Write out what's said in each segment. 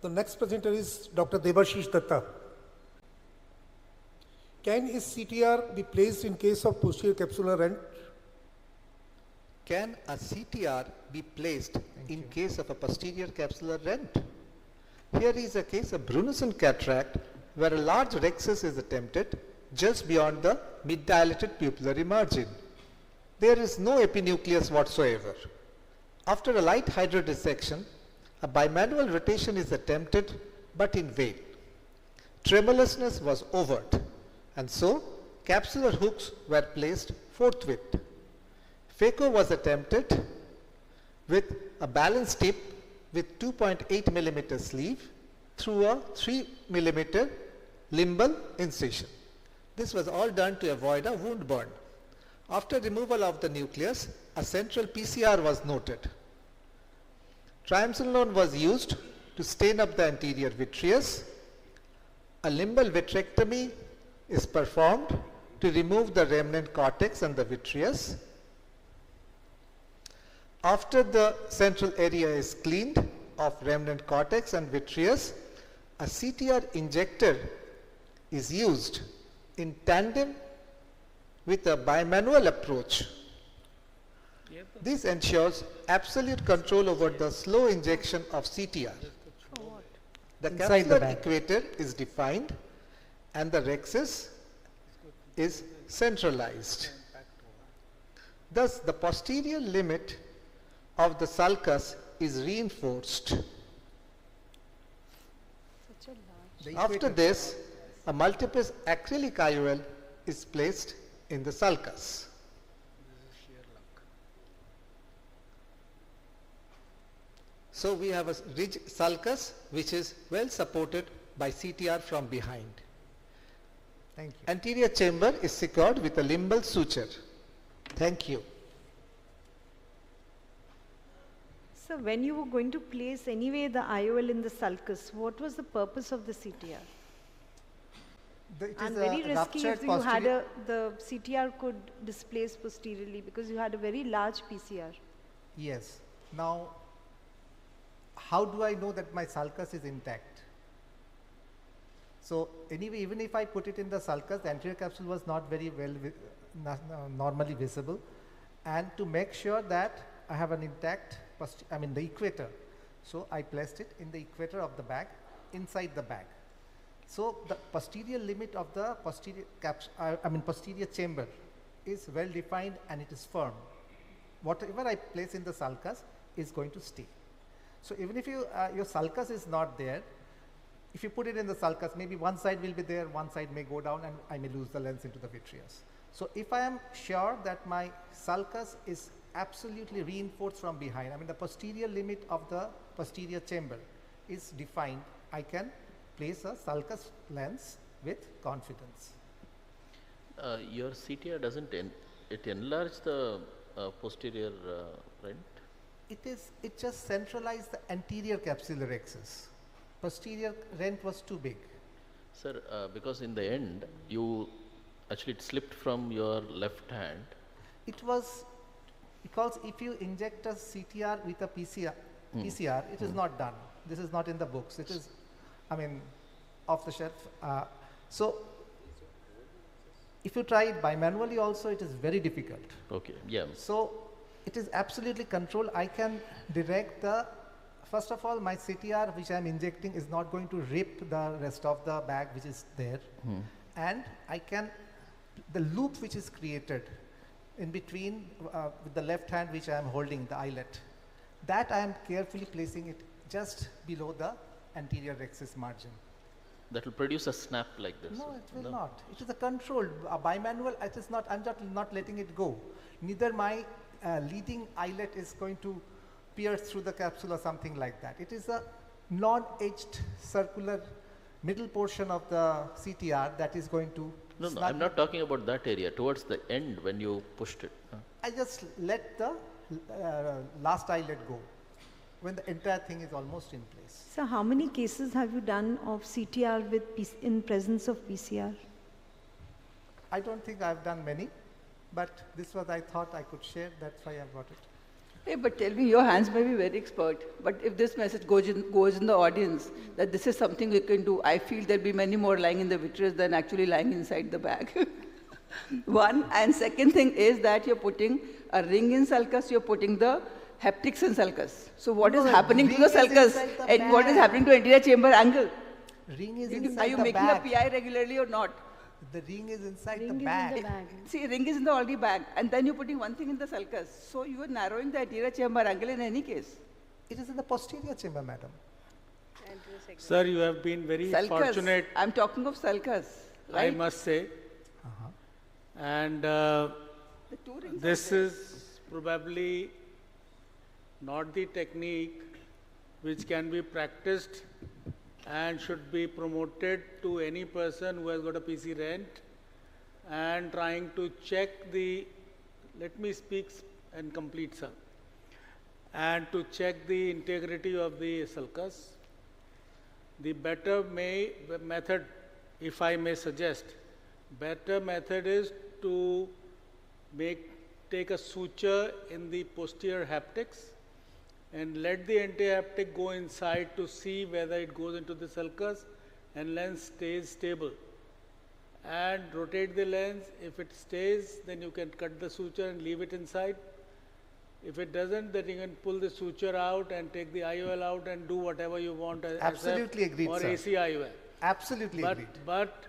The next presenter is Dr. Debashis DUTTA. Can a CTR be placed in case of posterior capsular rent? Can a CTR be placed in case of a posterior capsular rent? Here is a case of Brunison cataract where a large rhexis is attempted just beyond the mid-dilated pupillary margin. There is no epinucleus whatsoever. After a light hydrodissection, a bimanual rotation is attempted but in vain. Tremulousness was overt, and so capsular hooks were placed forthwith. Phaco was attempted with a balance tip with 2.8 millimeter sleeve through a 3 millimeter limbal incision. This was all done to avoid a wound burn. After removal of the nucleus, a central PCR was noted. Triamcinolone was used to stain up the anterior vitreous. A limbal vitrectomy is performed to remove the remnant cortex and the vitreous. After the central area is cleaned of remnant cortex and vitreous, a CTR injector is used in tandem with a bimanual approach. This ensures absolute control over the slow injection of CTR. The capsular equator is defined and the rhexis is centralized. Thus, the posterior limit of the sulcus is reinforced. After this, a multiplex acrylic IOL is placed in the sulcus. So we have a ridge sulcus which is well supported by CTR from behind. Thank you. Anterior chamber is secured with a limbal suture. Thank you. So when you were going to place anyway the IOL in the sulcus, what was the purpose of the CTR? And very risky if you had the CTR could displace posteriorly because you had a very large PCR. Yes. Now, how do I know that my sulcus is intact? So anyway, even if I put it in the sulcus, the anterior capsule was not very well normally visible. And to make sure that I have an intact, the equator. So I placed it in the equator of the bag, inside the bag. So the posterior limit of the posterior chamber is well defined and it is firm. Whatever I place in the sulcus is going to stay. So even if your sulcus is not there, if you put it in the sulcus, maybe one side will be there, one side may go down and I may lose the lens into the vitreous. So if I am sure that my sulcus is absolutely reinforced from behind, the posterior limit of the posterior chamber is defined, I can place a sulcus lens with confidence. Your CTR doesn't it enlarge the posterior rent? It just centralized the anterior capsular rhexis. Posterior rent was too big. Sir, because in the end you actually it slipped from your left hand. It was because if you inject a CTR with a PCR, it is not done. This is not in the books. It is, off the shelf. So if you try it bimanually also, it is very difficult. Okay, yeah. So it is absolutely controlled. I can direct first of all, my CTR which I am injecting is not going to rip the rest of the bag which is there. And the loop which is created in between with the left hand which I am holding, the eyelet, that I am carefully placing it just below the anterior rhexis margin. That will produce a snap like this? No, it will not. It is a controlled, bimanual, it is not, I'm not letting it go. Neither my leading eyelet is going to pierce through the capsule or something like that. It is a non-edged circular middle portion of the CTR that is going to No, I'm not talking about that area, towards the end when you pushed it. I just let the last eyelet go when the entire thing is almost in place. So how many cases have you done of CTR in presence of PCR? I don't think I've done many, but this was I thought I could share, that's why I brought it. Hey, but tell me, your hands may be very expert, but if this message goes in the audience, that this is something we can do, I feel there'll be many more lying in the vitreous than actually lying inside the bag. One, and second thing is that you're putting a ring in sulcus, you're putting the haptics in sulcus. So what is happening to the sulcus? And what is happening to anterior chamber angle? Ring is inside Are you the making bag. a PI regularly or not? The ring is inside Ring the is in bag. the bag. See, ring is in the already bag, and then you're putting one thing in the sulcus. So you are narrowing the anterior chamber angle in any case. It is in the posterior chamber, madam. Sir, you have been very Sulcus. fortunate, I'm talking of sulcus, right? I must say. And The two rings this is probably not the technique which can be practiced and should be promoted to any person who has got a PC rent and trying to check the, let me speak and complete, sir, and to check the integrity of the sulcus. The better method, if I may suggest, better method is to take a suture in the posterior haptics and let the antihaptic go inside to see whether it goes into the sulcus and lens stays stable. And rotate the lens. If it stays, then you can cut the suture and leave it inside. If it doesn't, then you can pull the suture out and take the IOL out and do whatever you want as Absolutely SF agreed, or sir. AC IOL. Absolutely agreed. But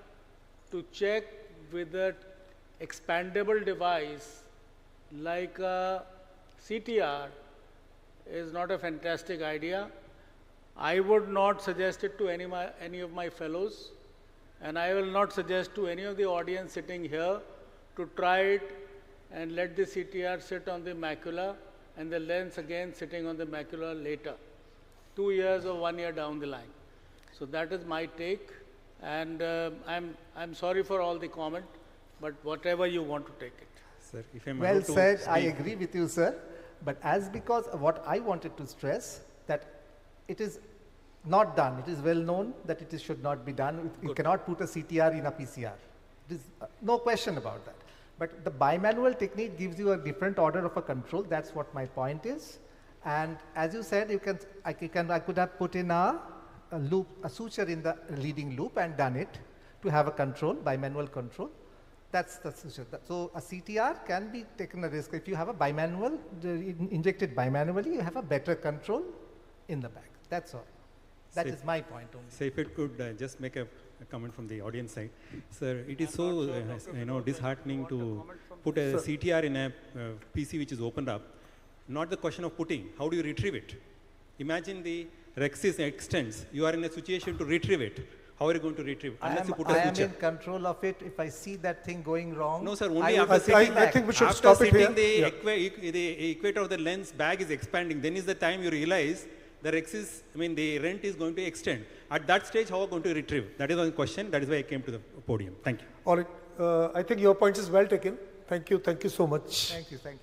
to check with an expandable device like a CTR is not a fantastic idea. I would not suggest it to any of my fellows, and I will not suggest to any of the audience sitting here to try it and let the CTR sit on the macula and the lens again sitting on the macula later, 2 years or 1 year down the line. So that is my take, and I'm sorry for all the comment, but whatever you want to take it. Sir, if I'm Well allowed to said, I speak. agree with you, sir. But because what I wanted to stress, that it is not done. It is well known that it should not be done. You cannot put a CTR in a PCR. It is no question about that. But the bimanual technique gives you a different order of a control. That's what my point is. And as you said, I could have put in a loop, a suture in the leading loop and done it to have a control, bimanual control. That's the suture. So a CTR can be taken a risk. If you have a bimanual, injected bimanually, you have a better control in the bag. That's all. That is my point only. So if it could just make a comment from the audience side. Sir, it is so disheartening to put a CTR in a PC which is opened up. Not the question of putting, how do you retrieve it? Imagine the rexis extends, you are in a situation to retrieve it. How are you going to retrieve it? Unless you put a I am suture. in control of it. If I see that thing going wrong, No, sir, only I will after sit sitting back. I think we should after stop it sitting here. the equator of the lens bag is expanding, then is the time you realize the rexis, the rent is going to extend. At that stage, how are you going to retrieve? That is one question. That is why I came to the podium. Thank you. All right, I think your point is well taken. Thank you so much. Thank you, thank you.